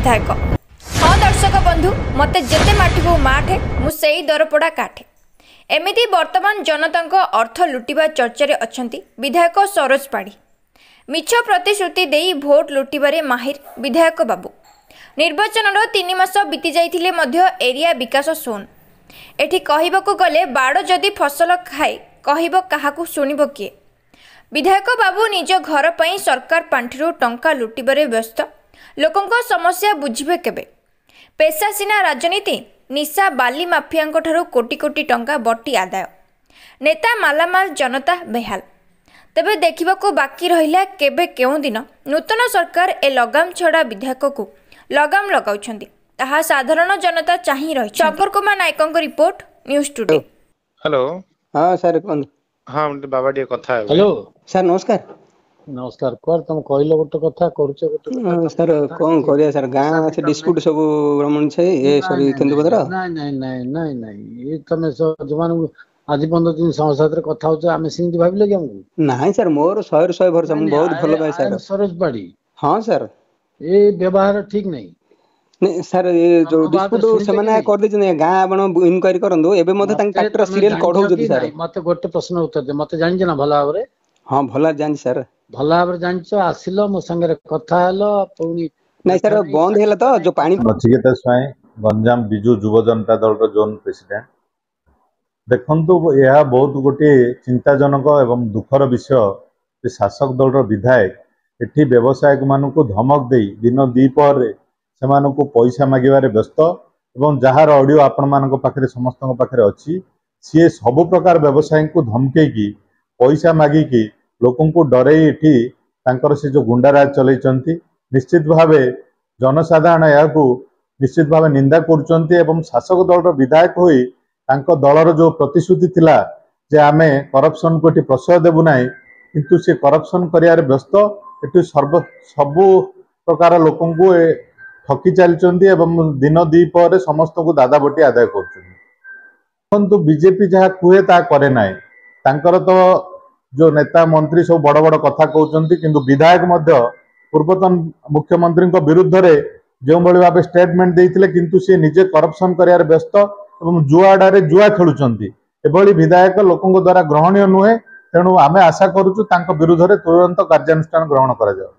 विधायक। हाँ दर्शक बंधु, मते जेते माठिबो माठे मु सेई दरपोड़ा काठे। एमिति वर्तमान जनता अर्थ लुटिबा चर्चा अछंती विधायक सरोज पाढ़ी। मिछ प्रतिश्रुति देई भोट लुटिबारे माहिर विधायक बाबू। निर्वाचन 3 मास बीती जाइथिले मध्य एरिया विकास शून्य। एठी कहिबको गले बाड़ जदि फसल खाए कहिबो काहाकू शुणिबो किए। विधायक बाबू निज घर पई सरकार पांठिरू टंका लुटिबारे व्यस्त। लोकंको समस्या बुझिबे केबे? पेशा सिना राजनीति, निशा बाली माफियांको ठारू कोटी कोटी टंका बट्टी आदाय। नेता मालामाल, जनता बेहाल। तेबे देखिबाकू बाकी रहिला केबे केउं दिन नूतन सरकार ए लगाम छड़ा विधायक को लगाम लगाउछंती ताहा साधारण जनता चाहि रही। शंकर कुमार नायकंको रिपोर्ट, न्यूज टुडे। हेलो। हाँ सर कौन? हाँ बाबा टे कथा है। हेलो सर नमस्कार। नमस्कार कर तुम कहलो गोटे कथा करूछ गोटे सर कौन करिया सर गां से डिस्प्यूट सब रमण छे ए सॉरी केंदुपत्र नहीं नहीं नहीं नहीं ये तुम जमान आज 15 दिन संसाद रे कथा होछ आमे सिंधी भाबिले कि हमको नहीं सर मोर 100 भरसा हम बहुत भलो भाई सर सरोज पाड़ी। हाँ सर ए व्यवहार ठीक नहीं नहीं सर ये जो डिस्प्यूट सेमाने कर दे जने गां आपण इनक्वायरी करंदो एबे मते तांग ट्रैक्टर सीरियल कढौ जदी सर मते गोटे प्रश्न उत्तर दे मते जानि जना भला भाबरे। हाँ भला जानि सर भला भाबरे जानिछो आसिलो मो संगे कथा हेलो पुनी नहीं सर बंद हेला तो जो पानी नचिकेता स्वाई गंजाम बिजु युव जनता दल रो जोन प्रेसिडेंट। देखंतु यह बहुत गोटे चिंताजनक एवं दुखर विषय शासक दल रो विधायक एठी व्यवसायिक मानकु धमक देई दिन दीपहर रे सेमानकु पैसा मागिबारे व्यस्त एवं जहार ऑडियो आपण मानक पाखरे समस्त पाखरे अछि सी सब प्रकार व्यवसायी को धमकेकी पैसा मागिकी लोकंकु डरई एठी तांकर से जो गुंडाराज चलैचंती निश्चित भावे जनसाधारण याकू निश्चित भावे निंदा करुचंती एवं शासक दल रो विधायक होई तांको दलर जो प्रतिश्रुति थिला जे आमे करप्शन को प्रश्रय देबु नाही किंतु से करप्शन करियार व्यस्त एठी सबु प्रकार लोकंकु ठकी चलती एवं दिन दीपहर समस्त को दादा बटी आदाय कर बीजेपी जहाँ कहे ता करे ना तांकर तो जो नेता मंत्री सब बड़ बड़ कथा कहते किंतु विधायक मध्य पूर्वतन मुख्यमंत्री विरुद्ध रे जो भाव स्टेटमेंट देते किंतु सी निजे करप्शन कर व्यस्त एवं जुआड़े जुआ खेलुंट एभली विधायक लोकों द्वारा ग्रहणीय नुहे तेणु आमे आशा करुचु विरुद्ध रे तुरंत कार्यानुष्ठान ग्रहण करा जाए।